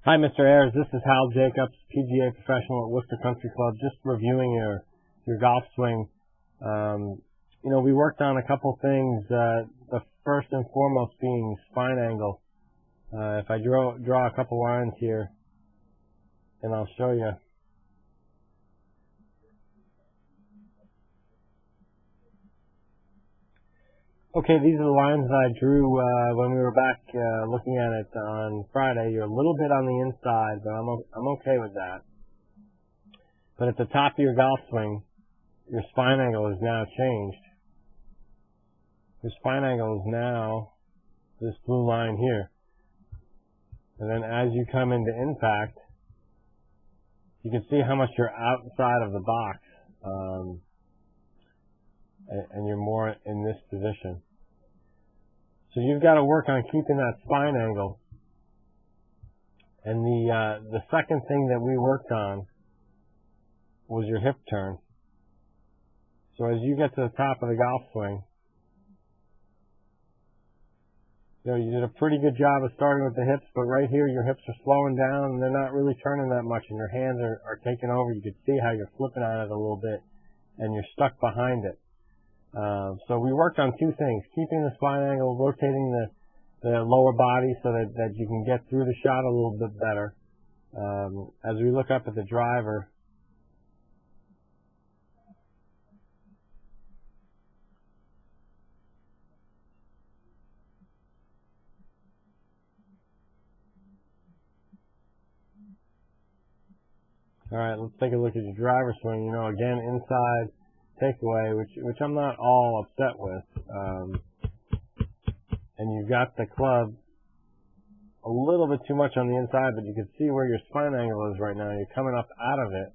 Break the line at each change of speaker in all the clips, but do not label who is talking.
Hi, Mr. Ayres. This is Hal Jacobs, PGA professional at Worcester Country Club. Just reviewing your golf swing. We worked on a couple things. The first and foremost being spine angle. If I draw a couple lines here, and I'll show you. Okay, these are the lines that I drew when we were back looking at it on Friday. You're a little bit on the inside, but I'm okay with that. But at the top of your golf swing, your spine angle is now changed. Your spine angle is now this blue line here. And then as you come into impact, you can see how much you're outside of the box. And you're more in this position. So you've got to work on keeping that spine angle. And the second thing that we worked on was your hip turn. So as you get to the top of the golf swing, you did a pretty good job of starting with the hips, but right here your hips are slowing down and they're not really turning that much, and your hands are taking over. You can see how you're flipping on it a little bit and you're stuck behind it. So we worked on two things: keeping the spine angle, rotating the lower body so that you can get through the shot a little bit better. As we look up at the driver, all right, let's take a look at your driver swing. Again, inside takeaway, which I'm not all upset with. And you've got the club a little bit too much on the inside, but you can see where your spine angle is right now. You're coming up out of it.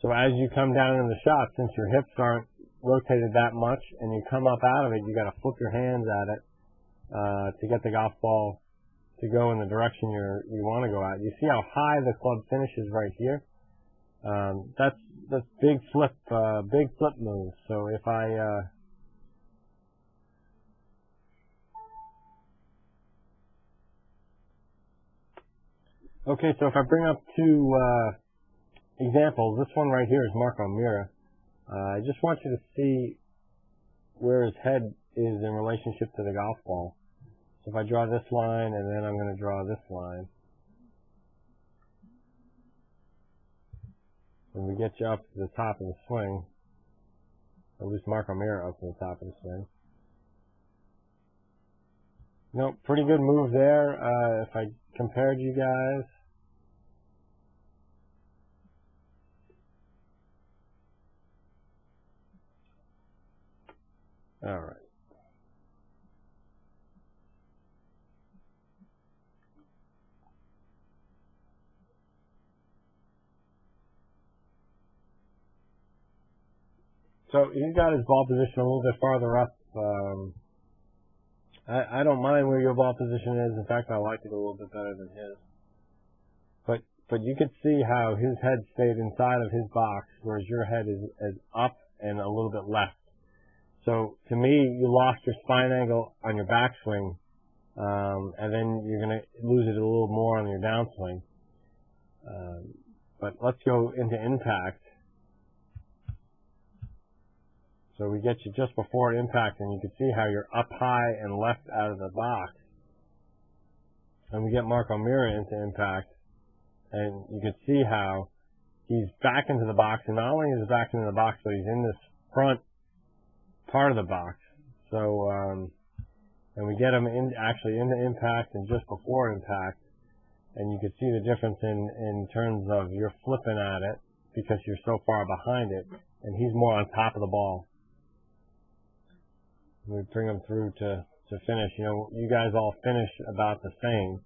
So as you come down in the shot, since your hips aren't rotated that much and you come up out of it, you got to flip your hands at it to get the golf ball to go in the direction you want to go at. You see how high the club finishes right here? That's big flip move. So if I okay, so if I bring up two examples, this one right here is Marco Mira. I just want you to see where his head is in relationship to the golf ball. So if I draw this line, and then I'm going to draw this line, and we get you up to the top of the swing, at least Marco Mira up to the top of the swing. Pretty good move there. If I compared you guys, all right. So he's got his ball position a little bit farther up. I don't mind where your ball position is. In fact, I like it a little bit better than his. But you could see how his head stayed inside of his box, whereas your head is up and a little bit left. So to me, you lost your spine angle on your backswing, and then you're going to lose it a little more on your downswing. But let's go into impact. So we get you just before impact, and you can see how you're up high and left out of the box. And we get Marco Mira into impact, and you can see how he's back into the box, and not only is he back into the box, but he's in this front part of the box. So, and we get him actually into impact and just before impact, and you can see the difference in terms of you're flipping at it because you're so far behind it, and he's more on top of the ball. We bring them through to finish. You guys all finish about the same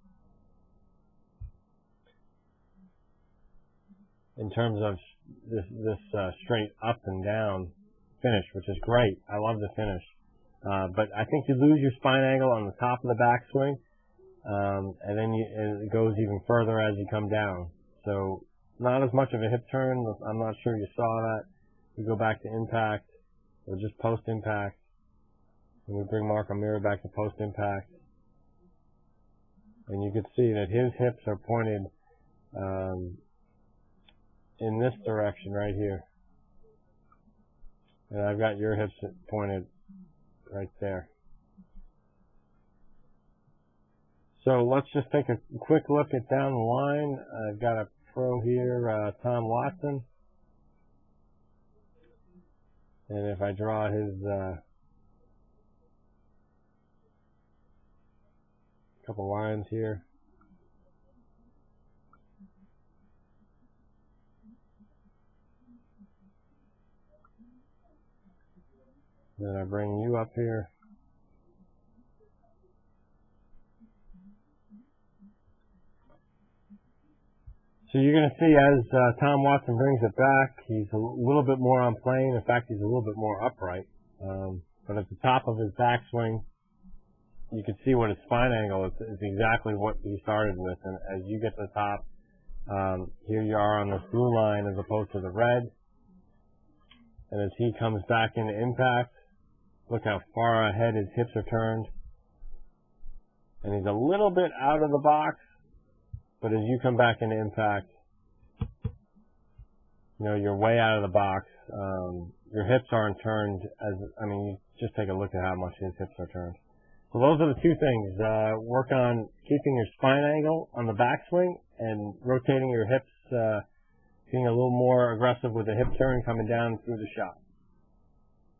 in terms of this straight up and down finish, which is great. I love the finish. But I think you lose your spine angle on the top of the backswing, and then it goes even further as you come down. So not as much of a hip turn. I'm not sure you saw that. We go back to impact or just post impact. And we bring Mark O'Meara back to post-impact. And you can see that his hips are pointed in this direction right here. And I've got your hips pointed right there. So let's just take a quick look at down the line. I've got a pro here, Tom Watson. And if I draw his couple lines here. Then I bring you up here. So you're going to see as Tom Watson brings it back, he's a little bit more on plane. In fact, he's a little bit more upright. But at the top of his backswing, you can see what his spine angle is. It's exactly what he started with. And as you get to the top, here you are on this blue line as opposed to the red. And as he comes back into impact, look how far ahead his hips are turned. And he's a little bit out of the box. But as you come back into impact, you know, you're way out of the box. Your hips aren't turned you just take a look at how much his hips are turned. So those are the two things. Work on keeping your spine angle on the backswing and rotating your hips, being a little more aggressive with the hip turn coming down through the shot.